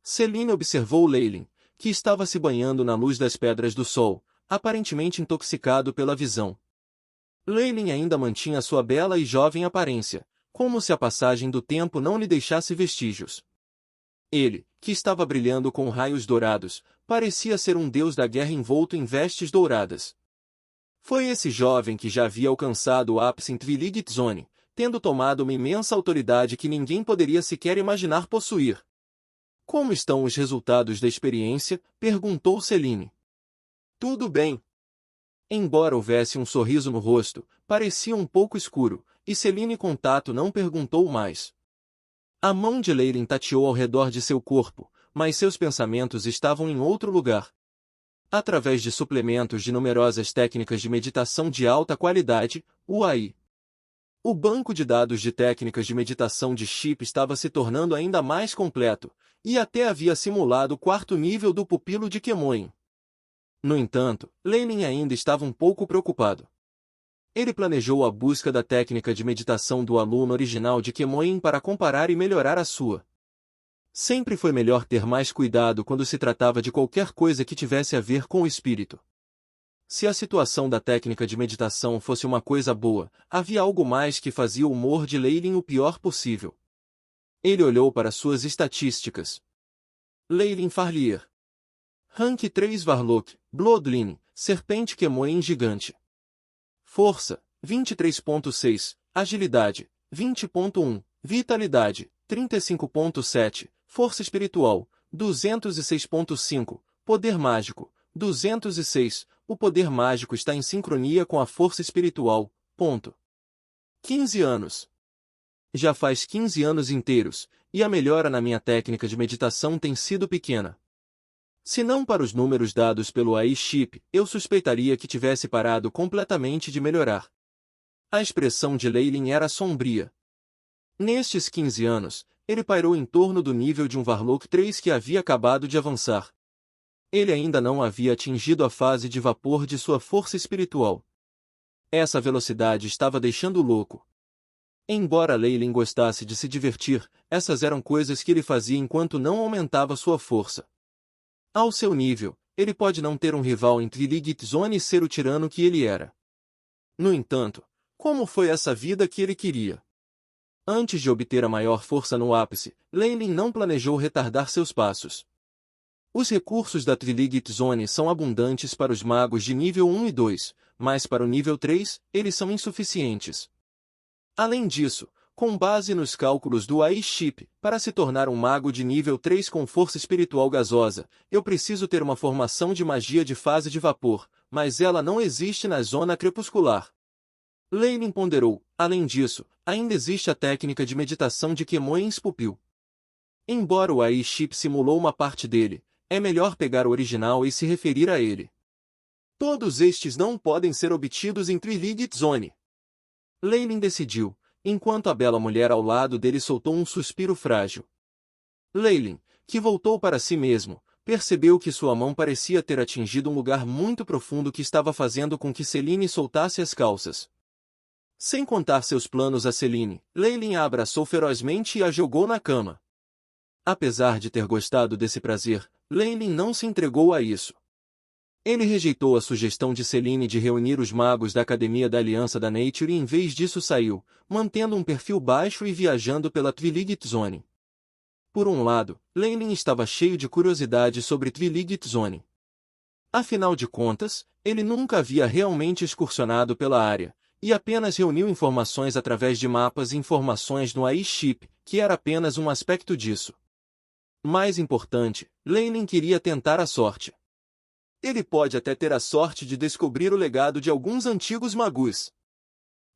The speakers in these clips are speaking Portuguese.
Celine observou Leylin, que estava se banhando na luz das pedras do sol, aparentemente intoxicado pela visão. Leylin ainda mantinha sua bela e jovem aparência, como se a passagem do tempo não lhe deixasse vestígios. Ele, que estava brilhando com raios dourados, parecia ser um deus da guerra envolto em vestes douradas. Foi esse jovem que já havia alcançado o ápice em Twiligit Zone, tendo tomado uma imensa autoridade que ninguém poderia sequer imaginar possuir. Como estão os resultados da experiência? Perguntou Celine. Tudo bem. Embora houvesse um sorriso no rosto, parecia um pouco escuro, e Celine Contato não perguntou mais. A mão de Leylin tateou ao redor de seu corpo, mas seus pensamentos estavam em outro lugar. Através de suplementos de numerosas técnicas de meditação de alta qualidade, UI. O banco de dados de técnicas de meditação de Chip estava se tornando ainda mais completo, e até havia simulado o quarto nível do pupilo de Kemoin. No entanto, Leylin ainda estava um pouco preocupado. Ele planejou a busca da técnica de meditação do aluno original de Kemoin para comparar e melhorar a sua. Sempre foi melhor ter mais cuidado quando se tratava de qualquer coisa que tivesse a ver com o espírito. Se a situação da técnica de meditação fosse uma coisa boa, havia algo mais que fazia o humor de Leylin o pior possível. Ele olhou para suas estatísticas. Leylin Farlier. Rank 3 Varlock, Bloodline, Serpente Kemoin Gigante. Força, 23.6, Agilidade, 20.1, Vitalidade, 35.7, Força Espiritual, 206.5, Poder Mágico, 206, o poder mágico está em sincronia com a força espiritual, ponto. 15 anos. Já faz 15 anos inteiros, e a melhora na minha técnica de meditação tem sido pequena. Se não para os números dados pelo AI Chip, eu suspeitaria que tivesse parado completamente de melhorar. A expressão de Leylin era sombria. Nestes 15 anos, ele pairou em torno do nível de um Varlock 3 que havia acabado de avançar. Ele ainda não havia atingido a fase de vapor de sua força espiritual. Essa velocidade estava deixando louco. Embora Leylin gostasse de se divertir, essas eram coisas que ele fazia enquanto não aumentava sua força. Ao seu nível, ele pode não ter um rival em Twiligit Zone e ser o tirano que ele era. No entanto, como foi essa vida que ele queria? Antes de obter a maior força no ápice, Leylin não planejou retardar seus passos. Os recursos da Twiligit Zone são abundantes para os magos de nível 1 e 2, mas para o nível 3, eles são insuficientes. Além disso, com base nos cálculos do AI Chip, para se tornar um mago de nível 3 com força espiritual gasosa, eu preciso ter uma formação de magia de fase de vapor, mas ela não existe na zona crepuscular. Leylin ponderou. Além disso, ainda existe a técnica de meditação de Kemoin's Pupil. Embora o AI Chip simulou uma parte dele, é melhor pegar o original e se referir a ele. Todos estes não podem ser obtidos em Twiligit Zone. Leylin decidiu, enquanto a bela mulher ao lado dele soltou um suspiro frágil. Leylin, que voltou para si mesmo, percebeu que sua mão parecia ter atingido um lugar muito profundo que estava fazendo com que Celine soltasse as calças. Sem contar seus planos a Celine, Leylin a abraçou ferozmente e a jogou na cama. Apesar de ter gostado desse prazer, Leylin não se entregou a isso. Ele rejeitou a sugestão de Celine de reunir os magos da Academia da Aliança da Nature e em vez disso saiu, mantendo um perfil baixo e viajando pela Twiligit Zone. Por um lado, Leylin estava cheio de curiosidade sobre Twiligit Zone. Afinal de contas, ele nunca havia realmente excursionado pela área, e apenas reuniu informações através de mapas e informações no AI Chip, que era apenas um aspecto disso. Mais importante, Leylin queria tentar a sorte. Ele pode até ter a sorte de descobrir o legado de alguns antigos magus.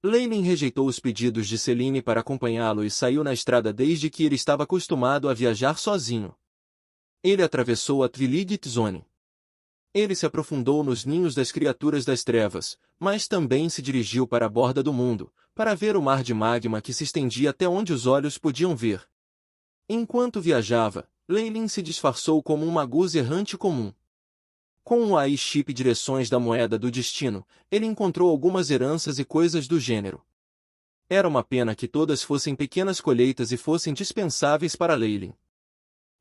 Leylin rejeitou os pedidos de Celine para acompanhá-lo e saiu na estrada desde que ele estava acostumado a viajar sozinho. Ele atravessou a Twiligit Zone. Ele se aprofundou nos ninhos das criaturas das trevas, mas também se dirigiu para a borda do mundo, para ver o mar de magma que se estendia até onde os olhos podiam ver. Enquanto viajava, Leylin se disfarçou como um magus errante comum. Com o AI Chip Direções da Moeda do Destino, ele encontrou algumas heranças e coisas do gênero. Era uma pena que todas fossem pequenas colheitas e fossem dispensáveis para Leylin.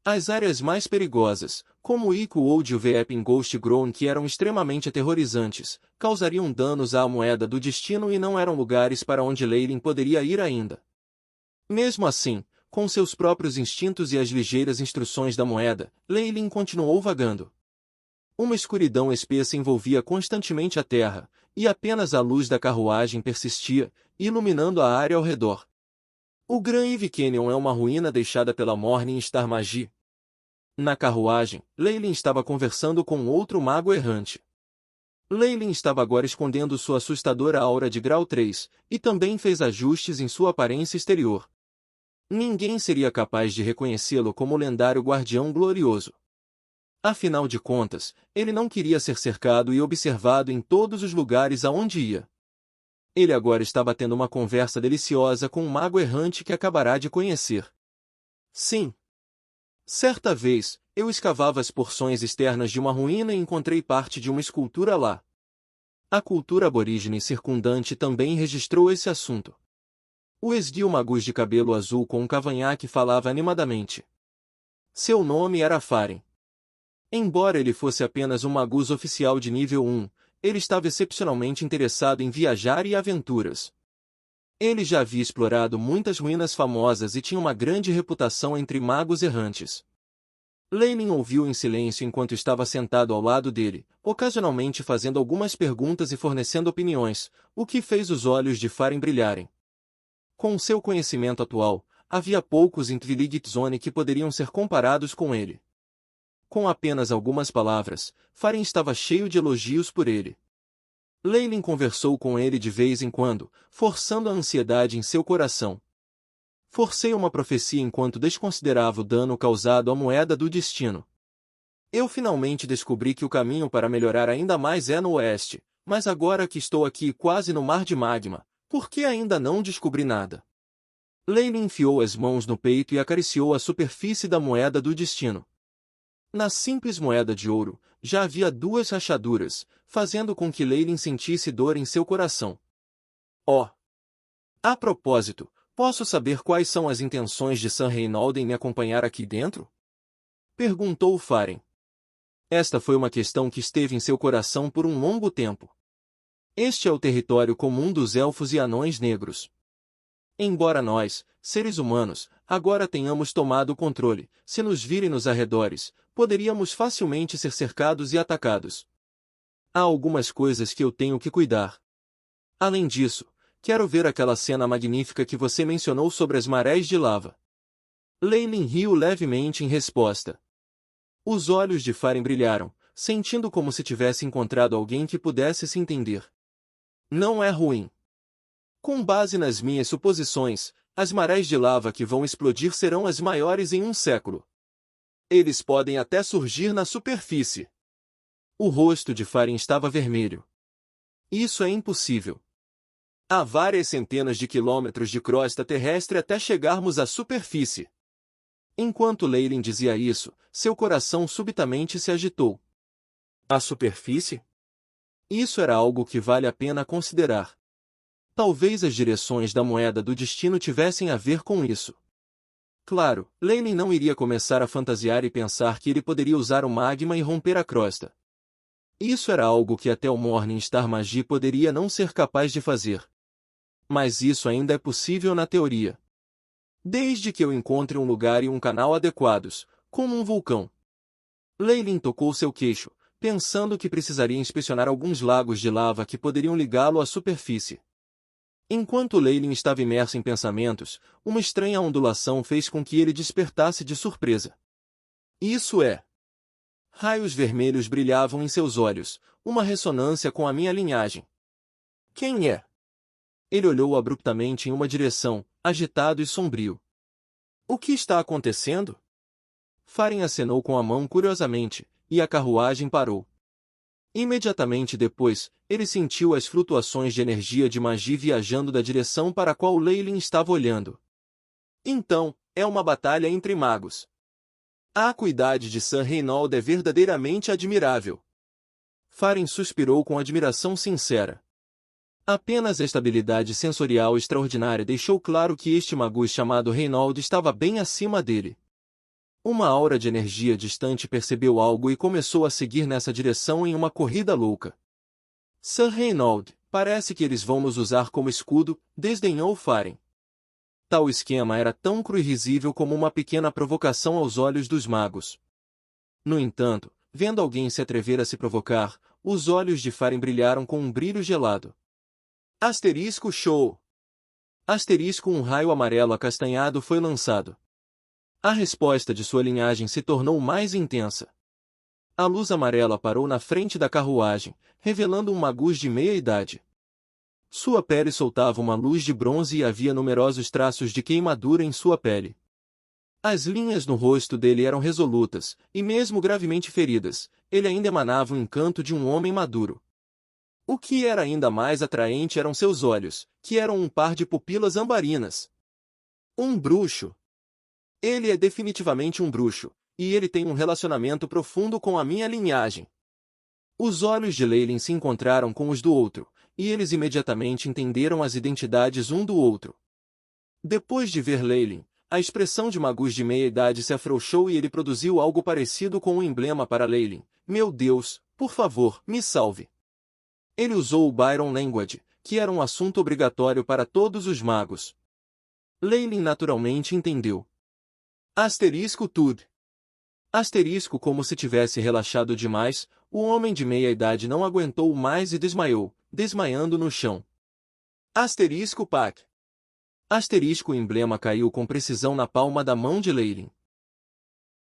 As áreas mais perigosas, como o Equold e o Veepin Ghost Ground, que eram extremamente aterrorizantes, causariam danos à moeda do destino e não eram lugares para onde Leyline poderia ir ainda. Mesmo assim, com seus próprios instintos e as ligeiras instruções da moeda, Leyline continuou vagando. Uma escuridão espessa envolvia constantemente a terra, e apenas a luz da carruagem persistia, iluminando a área ao redor. O Grand Eve Canyon é uma ruína deixada pela Morning Star Magie. Na carruagem, Leyline estava conversando com outro mago errante. Leyline estava agora escondendo sua assustadora aura de grau 3, e também fez ajustes em sua aparência exterior. Ninguém seria capaz de reconhecê-lo como o lendário guardião glorioso. Afinal de contas, ele não queria ser cercado e observado em todos os lugares aonde ia. Ele agora estava tendo uma conversa deliciosa com um mago errante que acabará de conhecer. Sim. Certa vez, eu escavava as porções externas de uma ruína e encontrei parte de uma escultura lá. A cultura aborígene circundante também registrou esse assunto. O esguio magus de cabelo azul com um cavanhaque falava animadamente. Seu nome era Faren. Embora ele fosse apenas um magus oficial de nível 1, ele estava excepcionalmente interessado em viajar e aventuras. Ele já havia explorado muitas ruínas famosas e tinha uma grande reputação entre magos errantes. Leyline ouviu em silêncio enquanto estava sentado ao lado dele, ocasionalmente fazendo algumas perguntas e fornecendo opiniões, o que fez os olhos de Faren brilharem. Com seu conhecimento atual, havia poucos em Twiligit Zone que poderiam ser comparados com ele. Com apenas algumas palavras, Faren estava cheio de elogios por ele. Leyline conversou com ele de vez em quando, forçando a ansiedade em seu coração. Forcei uma profecia enquanto desconsiderava o dano causado à moeda do destino. Eu finalmente descobri que o caminho para melhorar ainda mais é no oeste, mas agora que estou aqui quase no mar de magma, por que ainda não descobri nada? Leyline enfiou as mãos no peito e acariciou a superfície da moeda do destino. Na simples moeda de ouro, já havia 2 rachaduras, fazendo com que Leyline sentisse dor em seu coração. Oh! A propósito, posso saber quais são as intenções de Sir Reinald em me acompanhar aqui dentro? Perguntou Faren. Esta foi uma questão que esteve em seu coração por um longo tempo. Este é o território comum dos elfos e anões negros. Embora nós, seres humanos, agora tenhamos tomado o controle, se nos virem nos arredores, poderíamos facilmente ser cercados e atacados. Há algumas coisas que eu tenho que cuidar. Além disso, quero ver aquela cena magnífica que você mencionou sobre as marés de lava. Leyline riu levemente em resposta. Os olhos de Faren brilharam, sentindo como se tivesse encontrado alguém que pudesse se entender. Não é ruim. Com base nas minhas suposições, as marés de lava que vão explodir serão as maiores em um século. Eles podem até surgir na superfície. O rosto de Faren estava vermelho. Isso é impossível. Há várias centenas de quilômetros de crosta terrestre até chegarmos à superfície. Enquanto Leyline dizia isso, seu coração subitamente se agitou. A superfície? Isso era algo que vale a pena considerar. Talvez as direções da moeda do destino tivessem a ver com isso. Claro, Leyline não iria começar a fantasiar e pensar que ele poderia usar o magma e romper a crosta. Isso era algo que até o Morning Star Magie poderia não ser capaz de fazer. Mas isso ainda é possível na teoria. Desde que eu encontre um lugar e um canal adequados, como um vulcão. Leyline tocou seu queixo, pensando que precisaria inspecionar alguns lagos de lava que poderiam ligá-lo à superfície. Enquanto Leyline estava imerso em pensamentos, uma estranha ondulação fez com que ele despertasse de surpresa. Isso é! Raios vermelhos brilhavam em seus olhos, uma ressonância com a minha linhagem. Quem é? Ele olhou abruptamente em uma direção, agitado e sombrio. O que está acontecendo? Faren acenou com a mão curiosamente, e a carruagem parou. Imediatamente depois, ele sentiu as flutuações de energia de magia viajando da direção para a qual Leyline estava olhando. Então, é uma batalha entre magos. A acuidade de Sir Reinald é verdadeiramente admirável. Faren suspirou com admiração sincera. Apenas a estabilidade sensorial extraordinária deixou claro que este magus chamado Reinald estava bem acima dele. Uma aura de energia distante percebeu algo e começou a seguir nessa direção em uma corrida louca. Sir Reynold, parece que eles vão nos usar como escudo, desdenhou Faren. Tal esquema era tão cru e risível como uma pequena provocação aos olhos dos magos. No entanto, vendo alguém se atrever a se provocar, os olhos de Faren brilharam com um brilho gelado. Asterisco show! Asterisco um raio amarelo acastanhado foi lançado. A resposta de sua linhagem se tornou mais intensa. A luz amarela parou na frente da carruagem, revelando um magus de meia-idade. Sua pele soltava uma luz de bronze e havia numerosos traços de queimadura em sua pele. As linhas no rosto dele eram resolutas, e mesmo gravemente feridas, ele ainda emanava o encanto de um homem maduro. O que era ainda mais atraente eram seus olhos, que eram um par de pupilas ambarinas. Um bruxo. Ele é definitivamente um bruxo, e ele tem um relacionamento profundo com a minha linhagem. Os olhos de Leylin se encontraram com os do outro, e eles imediatamente entenderam as identidades um do outro. Depois de ver Leylin, a expressão de magus de meia-idade se afrouxou e ele produziu algo parecido com um emblema para Leylin. Meu Deus, por favor, me salve. Ele usou o Byron Language, que era um assunto obrigatório para todos os magos. Leylin naturalmente entendeu. Asterisco Tud. Asterisco como se tivesse relaxado demais, o homem de meia-idade não aguentou mais e desmaiou, desmaiando no chão. Asterisco Pac. Asterisco o emblema caiu com precisão na palma da mão de Leylin.